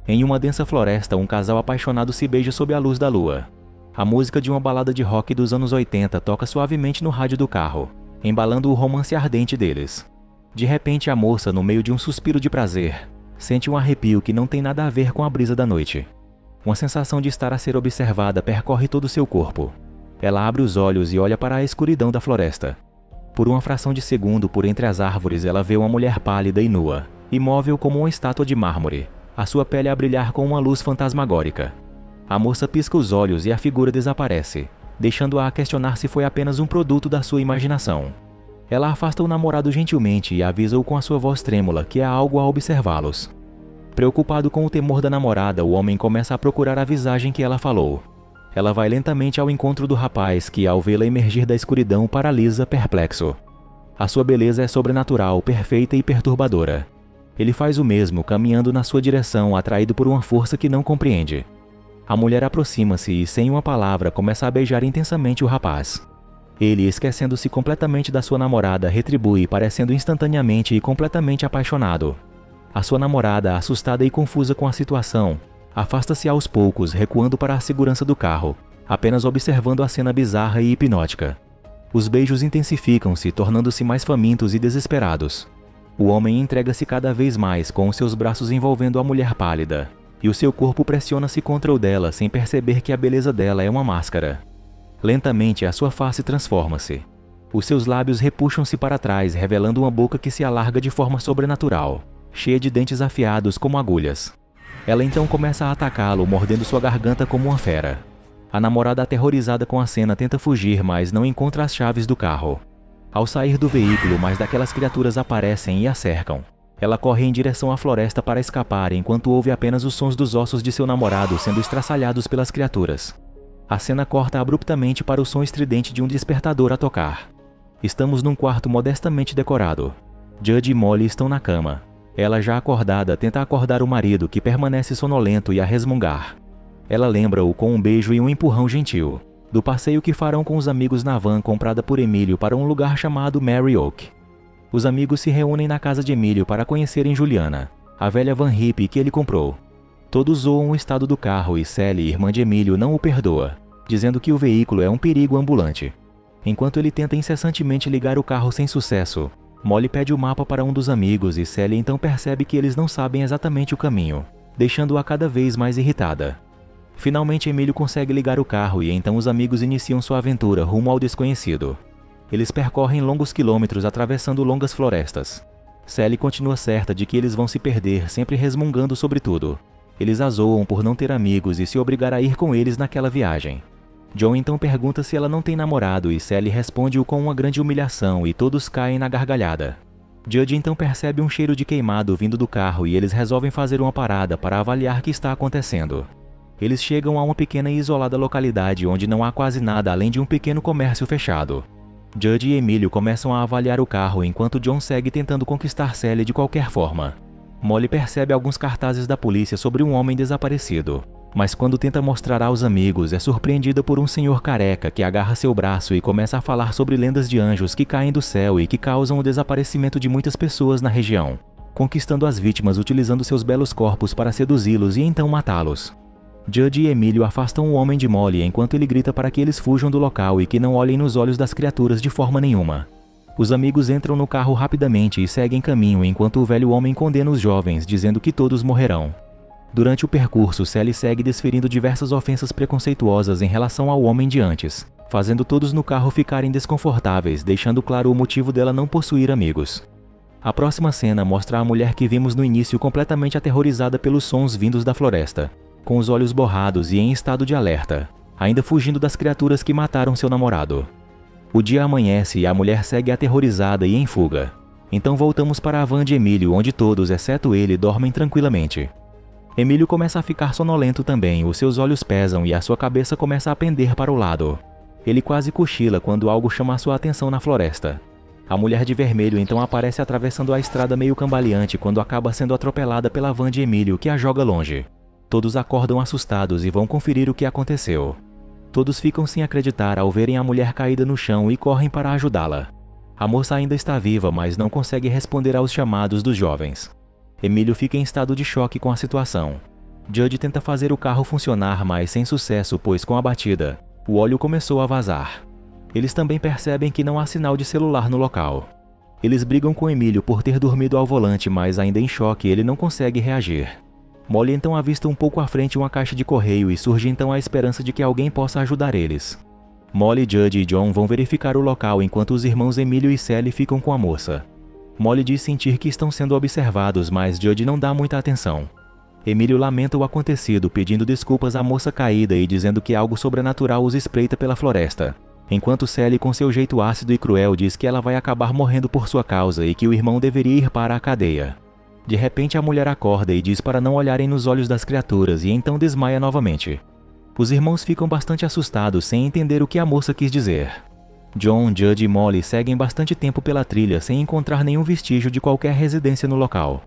Em uma densa floresta, um casal apaixonado se beija sob a luz da lua. A música de uma balada de rock dos anos 80 toca suavemente no rádio do carro, embalando o romance ardente deles. De repente, a moça, no meio de um suspiro de prazer, sente um arrepio que não tem nada a ver com a brisa da noite. Uma sensação de estar a ser observada percorre todo o seu corpo. Ela abre os olhos e olha para a escuridão da floresta. Por uma fração de segundo, por entre as árvores, ela vê uma mulher pálida e nua, imóvel como uma estátua de mármore, a sua pele a brilhar com uma luz fantasmagórica. A moça pisca os olhos e a figura desaparece, deixando-a a questionar se foi apenas um produto da sua imaginação. Ela afasta o namorado gentilmente e avisa-o com a sua voz trêmula que há algo a observá-los. Preocupado com o temor da namorada, o homem começa a procurar a visagem que ela falou. Ela vai lentamente ao encontro do rapaz que, ao vê-la emergir da escuridão, paralisa, perplexo. A sua beleza é sobrenatural, perfeita e perturbadora. Ele faz o mesmo, caminhando na sua direção, atraído por uma força que não compreende. A mulher aproxima-se e, sem uma palavra, começa a beijar intensamente o rapaz. Ele, esquecendo-se completamente da sua namorada, retribui, parecendo instantaneamente e completamente apaixonado. A sua namorada, assustada e confusa com a situação, afasta-se aos poucos, recuando para a segurança do carro, apenas observando a cena bizarra e hipnótica. Os beijos intensificam-se, tornando-se mais famintos e desesperados. O homem entrega-se cada vez mais, com os seus braços envolvendo a mulher pálida, e o seu corpo pressiona-se contra o dela sem perceber que a beleza dela é uma máscara. Lentamente, a sua face transforma-se. Os seus lábios repuxam-se para trás, revelando uma boca que se alarga de forma sobrenatural, cheia de dentes afiados como agulhas. Ela então começa a atacá-lo, mordendo sua garganta como uma fera. A namorada, aterrorizada com a cena, tenta fugir, mas não encontra as chaves do carro. Ao sair do veículo, mais daquelas criaturas aparecem e a cercam. Ela corre em direção à floresta para escapar, enquanto ouve apenas os sons dos ossos de seu namorado sendo estraçalhados pelas criaturas. A cena corta abruptamente para o som estridente de um despertador a tocar. Estamos num quarto modestamente decorado. Judd e Molly estão na cama. Ela, já acordada, tenta acordar o marido, que permanece sonolento e a resmungar. Ela lembra-o com um beijo e um empurrão gentil, do passeio que farão com os amigos na van comprada por Emílio para um lugar chamado Mary Oak. Os amigos se reúnem na casa de Emílio para conhecerem Juliana, a velha van hippie que ele comprou. Todos zoam o estado do carro e Sally, irmã de Emílio, não o perdoa, dizendo que o veículo é um perigo ambulante. Enquanto ele tenta incessantemente ligar o carro sem sucesso, Molly pede o mapa para um dos amigos e Sally então percebe que eles não sabem exatamente o caminho, deixando-a cada vez mais irritada. Finalmente, Emílio consegue ligar o carro e então os amigos iniciam sua aventura rumo ao desconhecido. Eles percorrem longos quilômetros atravessando longas florestas. Sally continua certa de que eles vão se perder, sempre resmungando sobre tudo. Eles a zoam por não ter amigos e se obrigar a ir com eles naquela viagem. John então pergunta se ela não tem namorado e Sally responde-o com uma grande humilhação e todos caem na gargalhada. Judd então percebe um cheiro de queimado vindo do carro e eles resolvem fazer uma parada para avaliar o que está acontecendo. Eles chegam a uma pequena e isolada localidade onde não há quase nada além de um pequeno comércio fechado. Judd e Emílio começam a avaliar o carro enquanto John segue tentando conquistar Sally de qualquer forma. Molly percebe alguns cartazes da polícia sobre um homem desaparecido, mas quando tenta mostrar aos amigos, é surpreendida por um senhor careca que agarra seu braço e começa a falar sobre lendas de anjos que caem do céu e que causam o desaparecimento de muitas pessoas na região, conquistando as vítimas utilizando seus belos corpos para seduzi-los e então matá-los. Judd e Emílio afastam o homem de Molly enquanto ele grita para que eles fujam do local e que não olhem nos olhos das criaturas de forma nenhuma. Os amigos entram no carro rapidamente e seguem caminho enquanto o velho homem condena os jovens, dizendo que todos morrerão. Durante o percurso, Sally segue desferindo diversas ofensas preconceituosas em relação ao homem de antes, fazendo todos no carro ficarem desconfortáveis, deixando claro o motivo dela não possuir amigos. A próxima cena mostra a mulher que vimos no início completamente aterrorizada pelos sons vindos da floresta, com os olhos borrados e em estado de alerta, ainda fugindo das criaturas que mataram seu namorado. O dia amanhece e a mulher segue aterrorizada e em fuga. Então voltamos para a van de Emílio, onde todos, exceto ele, dormem tranquilamente. Emílio começa a ficar sonolento também, os seus olhos pesam e a sua cabeça começa a pender para o lado. Ele quase cochila quando algo chama sua atenção na floresta. A mulher de vermelho então aparece atravessando a estrada meio cambaleante quando acaba sendo atropelada pela van de Emílio, que a joga longe. Todos acordam assustados e vão conferir o que aconteceu. Todos ficam sem acreditar ao verem a mulher caída no chão e correm para ajudá-la. A moça ainda está viva, mas não consegue responder aos chamados dos jovens. Emílio fica em estado de choque com a situação. Judd tenta fazer o carro funcionar, mas sem sucesso, pois com a batida, o óleo começou a vazar. Eles também percebem que não há sinal de celular no local. Eles brigam com Emílio por ter dormido ao volante, mas ainda em choque, ele não consegue reagir. Molly então avista um pouco à frente uma caixa de correio e surge então a esperança de que alguém possa ajudar eles. Molly, Judd e John vão verificar o local enquanto os irmãos Emílio e Sally ficam com a moça. Molly diz sentir que estão sendo observados, mas Judd não dá muita atenção. Emílio lamenta o acontecido, pedindo desculpas à moça caída e dizendo que algo sobrenatural os espreita pela floresta, enquanto Sally, com seu jeito ácido e cruel, diz que ela vai acabar morrendo por sua causa e que o irmão deveria ir para a cadeia. De repente a mulher acorda e diz para não olharem nos olhos das criaturas e então desmaia novamente. Os irmãos ficam bastante assustados sem entender o que a moça quis dizer. John, Judd e Molly seguem bastante tempo pela trilha sem encontrar nenhum vestígio de qualquer residência no local.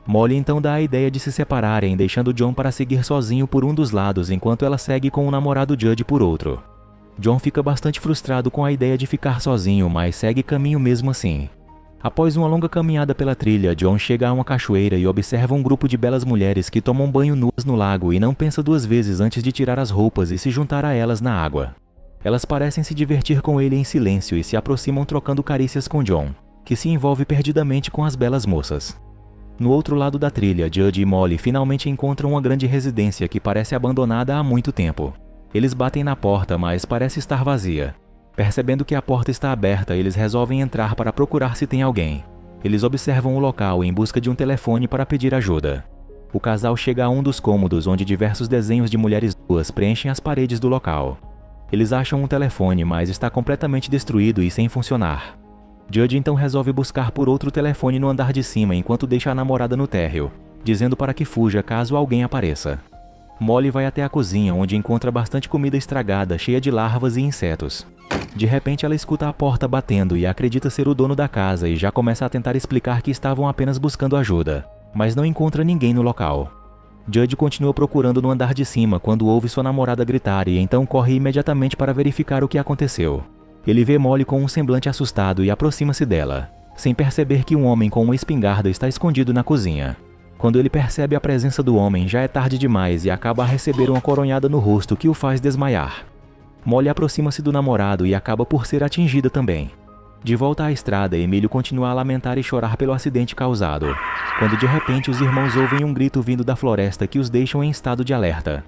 Molly então dá a ideia de se separarem, deixando John para seguir sozinho por um dos lados enquanto ela segue com o namorado Judd por outro. John fica bastante frustrado com a ideia de ficar sozinho, mas segue caminho mesmo assim. Após uma longa caminhada pela trilha, John chega a uma cachoeira e observa um grupo de belas mulheres que tomam banho nuas no lago e não pensa duas vezes antes de tirar as roupas e se juntar a elas na água. Elas parecem se divertir com ele em silêncio e se aproximam trocando carícias com John, que se envolve perdidamente com as belas moças. No outro lado da trilha, Judd e Molly finalmente encontram uma grande residência que parece abandonada há muito tempo. Eles batem na porta, mas parece estar vazia. Percebendo que a porta está aberta, eles resolvem entrar para procurar se tem alguém. Eles observam o local em busca de um telefone para pedir ajuda. O casal chega a um dos cômodos onde diversos desenhos de mulheres nuas preenchem as paredes do local. Eles acham um telefone, mas está completamente destruído e sem funcionar. Judd então resolve buscar por outro telefone no andar de cima enquanto deixa a namorada no térreo, dizendo para que fuja caso alguém apareça. Molly vai até a cozinha, onde encontra bastante comida estragada, cheia de larvas e insetos. De repente ela escuta a porta batendo e acredita ser o dono da casa e já começa a tentar explicar que estavam apenas buscando ajuda, mas não encontra ninguém no local. Judd continua procurando no andar de cima quando ouve sua namorada gritar e então corre imediatamente para verificar o que aconteceu. Ele vê Molly com um semblante assustado e aproxima-se dela, sem perceber que um homem com uma espingarda está escondido na cozinha. Quando ele percebe a presença do homem, já é tarde demais e acaba a receber uma coronhada no rosto que o faz desmaiar. Molly aproxima-se do namorado e acaba por ser atingida também. De volta à estrada, Emílio continua a lamentar e chorar pelo acidente causado, quando de repente os irmãos ouvem um grito vindo da floresta que os deixam em estado de alerta.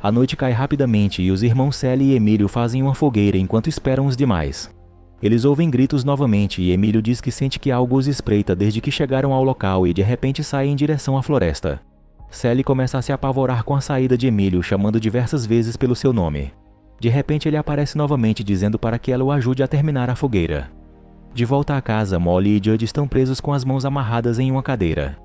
A noite cai rapidamente e os irmãos Sally e Emílio fazem uma fogueira enquanto esperam os demais. Eles ouvem gritos novamente e Emílio diz que sente que algo os espreita desde que chegaram ao local e de repente saem em direção à floresta. Sally começa a se apavorar com a saída de Emílio, chamando diversas vezes pelo seu nome. De repente ele aparece novamente dizendo para que ela o ajude a terminar a fogueira. De volta à casa, Molly e Judd estão presos com as mãos amarradas em uma cadeira.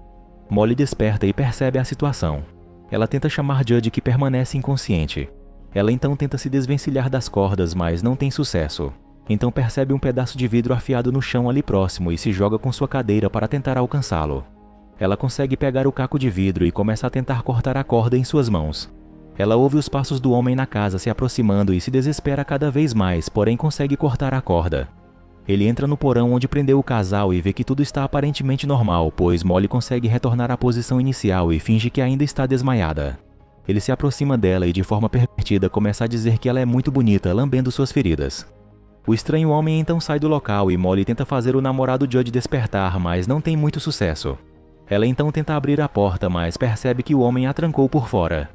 Molly desperta e percebe a situação. Ela tenta chamar Judd, que permanece inconsciente. Ela então tenta se desvencilhar das cordas, mas não tem sucesso. Então percebe um pedaço de vidro afiado no chão ali próximo e se joga com sua cadeira para tentar alcançá-lo. Ela consegue pegar o caco de vidro e começa a tentar cortar a corda em suas mãos. Ela ouve os passos do homem na casa se aproximando e se desespera cada vez mais, porém consegue cortar a corda. Ele entra no porão onde prendeu o casal e vê que tudo está aparentemente normal, pois Molly consegue retornar à posição inicial e finge que ainda está desmaiada. Ele se aproxima dela e de forma pervertida começa a dizer que ela é muito bonita, lambendo suas feridas. O estranho homem então sai do local e Molly tenta fazer o namorado Judd despertar, mas não tem muito sucesso. Ela então tenta abrir a porta, mas percebe que o homem a trancou por fora.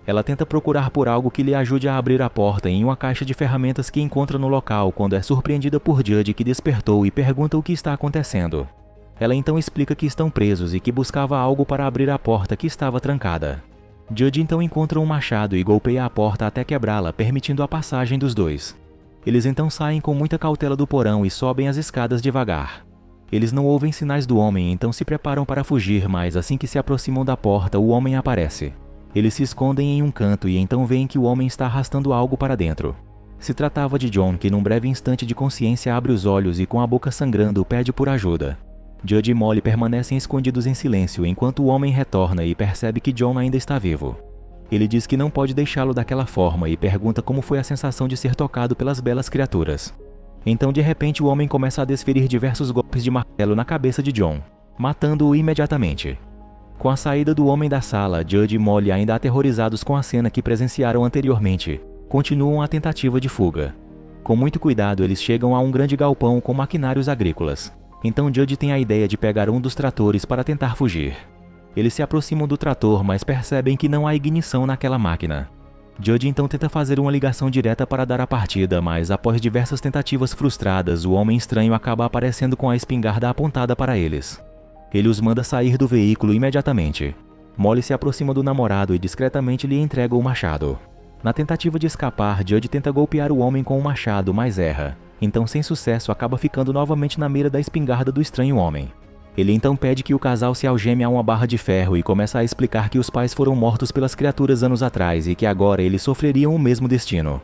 Ela tenta procurar por algo que lhe ajude a abrir a porta em uma caixa de ferramentas que encontra no local quando é surpreendida por Judd, que despertou e pergunta o que está acontecendo. Ela então explica que estão presos e que buscava algo para abrir a porta que estava trancada. Judd então encontra um machado e golpeia a porta até quebrá-la, permitindo a passagem dos dois. Eles então saem com muita cautela do porão e sobem as escadas devagar. Eles não ouvem sinais do homem, então se preparam para fugir, mas assim que se aproximam da porta, o homem aparece. Eles se escondem em um canto e então veem que o homem está arrastando algo para dentro. Se tratava de John, que num breve instante de consciência abre os olhos e com a boca sangrando pede por ajuda. Judd e Molly permanecem escondidos em silêncio enquanto o homem retorna e percebe que John ainda está vivo. Ele diz que não pode deixá-lo daquela forma e pergunta como foi a sensação de ser tocado pelas belas criaturas. Então de repente o homem começa a desferir diversos golpes de martelo na cabeça de John, matando-o imediatamente. Com a saída do homem da sala, Judge e Molly, ainda aterrorizados com a cena que presenciaram anteriormente, continuam a tentativa de fuga. Com muito cuidado, eles chegam a um grande galpão com maquinários agrícolas. Então Judge tem a ideia de pegar um dos tratores para tentar fugir. Eles se aproximam do trator, mas percebem que não há ignição naquela máquina. Judge então tenta fazer uma ligação direta para dar a partida, mas após diversas tentativas frustradas, o homem estranho acaba aparecendo com a espingarda apontada para eles. Ele os manda sair do veículo imediatamente. Molly se aproxima do namorado e discretamente lhe entrega o machado. Na tentativa de escapar, Judge tenta golpear o homem com o machado, mas erra. Então, sem sucesso, acaba ficando novamente na mira da espingarda do estranho homem. Ele então pede que o casal se algeme a uma barra de ferro e começa a explicar que os pais foram mortos pelas criaturas anos atrás e que agora eles sofreriam o mesmo destino.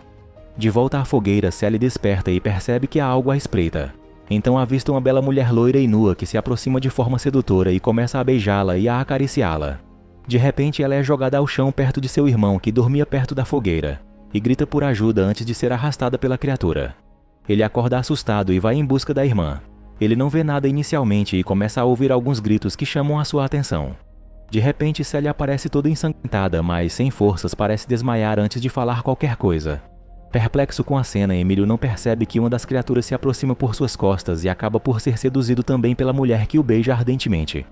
De volta à fogueira, Sally desperta e percebe que há algo à espreita. Então avista uma bela mulher loira e nua que se aproxima de forma sedutora e começa a beijá-la e a acariciá-la. De repente, ela é jogada ao chão perto de seu irmão, que dormia perto da fogueira, e grita por ajuda antes de ser arrastada pela criatura. Ele acorda assustado e vai em busca da irmã. Ele não vê nada inicialmente e começa a ouvir alguns gritos que chamam a sua atenção. De repente, Sally aparece toda ensanguentada, mas sem forças, parece desmaiar antes de falar qualquer coisa. Perplexo com a cena, Emílio não percebe que uma das criaturas se aproxima por suas costas e acaba por ser seduzido também pela mulher que o beija ardentemente.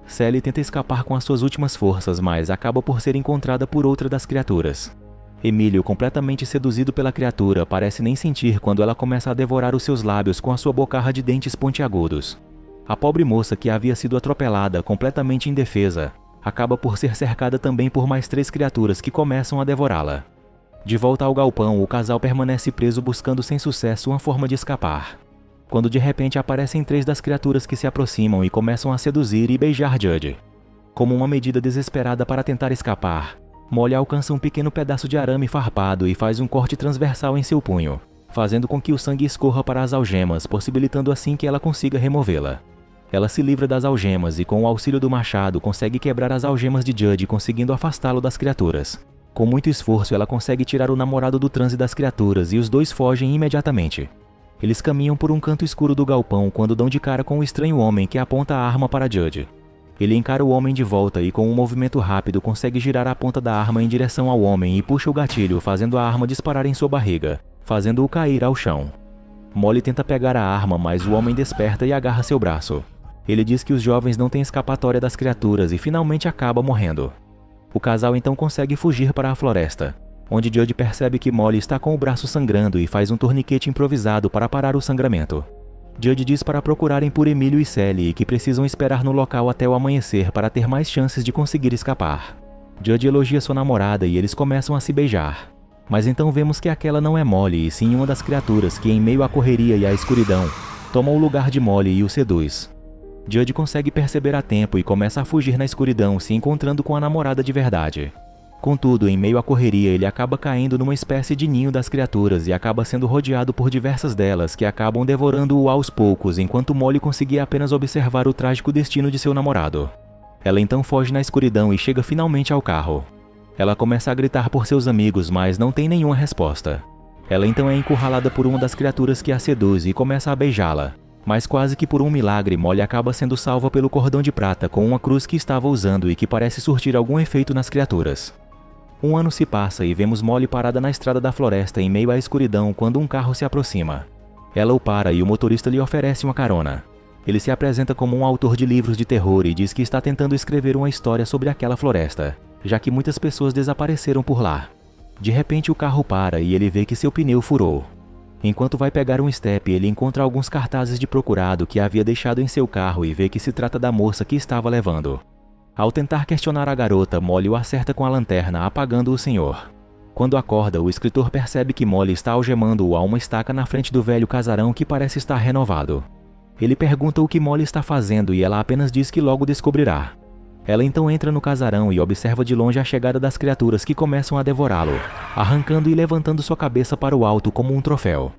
Sally tenta escapar com as suas últimas forças, mas acaba por ser encontrada por outra das criaturas. Emílio, completamente seduzido pela criatura, parece nem sentir quando ela começa a devorar os seus lábios com a sua bocarra de dentes pontiagudos. A pobre moça, que havia sido atropelada, completamente indefesa, acaba por ser cercada também por mais 3 criaturas que começam a devorá-la. De volta ao galpão, o casal permanece preso buscando sem sucesso uma forma de escapar. Quando de repente aparecem 3 das criaturas que se aproximam e começam a seduzir e beijar Judge. Como uma medida desesperada para tentar escapar, Molly alcança um pequeno pedaço de arame farpado e faz um corte transversal em seu punho, fazendo com que o sangue escorra para as algemas, possibilitando assim que ela consiga removê-la. Ela se livra das algemas e, com o auxílio do machado, consegue quebrar as algemas de Judge, conseguindo afastá-lo das criaturas. Com muito esforço, ela consegue tirar o namorado do transe das criaturas e os dois fogem imediatamente. Eles caminham por um canto escuro do galpão quando dão de cara com o estranho homem que aponta a arma para Judge. Ele encara o homem de volta e, com um movimento rápido, consegue girar a ponta da arma em direção ao homem e puxa o gatilho, fazendo a arma disparar em sua barriga, fazendo-o cair ao chão. Molly tenta pegar a arma, mas o homem desperta e agarra seu braço. Ele diz que os jovens não têm escapatória das criaturas e finalmente acaba morrendo. O casal então consegue fugir para a floresta, onde Judge percebe que Molly está com o braço sangrando e faz um torniquete improvisado para parar o sangramento. Judge diz para procurarem por Emílio e Sally e que precisam esperar no local até o amanhecer para ter mais chances de conseguir escapar. Judge elogia sua namorada e eles começam a se beijar. Mas então vemos que aquela não é Molly, e sim uma das criaturas que, em meio à correria e à escuridão, toma o lugar de Molly e o seduz. Judge consegue perceber a tempo e começa a fugir na escuridão, se encontrando com a namorada de verdade. Contudo, em meio à correria, ele acaba caindo numa espécie de ninho das criaturas e acaba sendo rodeado por diversas delas, que acabam devorando-o aos poucos, enquanto Molly conseguia apenas observar o trágico destino de seu namorado. Ela então foge na escuridão e chega finalmente ao carro. Ela começa a gritar por seus amigos, mas não tem nenhuma resposta. Ela então é encurralada por uma das criaturas que a seduz e começa a beijá-la. Mas quase que por um milagre, Molly acaba sendo salva pelo cordão de prata com uma cruz que estava usando e que parece surtir algum efeito nas criaturas. Um ano se passa e vemos Molly parada na estrada da floresta em meio à escuridão quando um carro se aproxima. Ela o para e o motorista lhe oferece uma carona. Ele se apresenta como um autor de livros de terror e diz que está tentando escrever uma história sobre aquela floresta, já que muitas pessoas desapareceram por lá. De repente o carro para e ele vê que seu pneu furou. Enquanto vai pegar um estepe, ele encontra alguns cartazes de procurado que havia deixado em seu carro e vê que se trata da moça que estava levando. Ao tentar questionar a garota, Molly o acerta com a lanterna, apagando o senhor. Quando acorda, o escritor percebe que Molly está algemando-o a uma estaca na frente do velho casarão que parece estar renovado. Ele pergunta o que Molly está fazendo e ela apenas diz que logo descobrirá. Ela então entra no casarão e observa de longe a chegada das criaturas que começam a devorá-lo, arrancando e levantando sua cabeça para o alto como um troféu.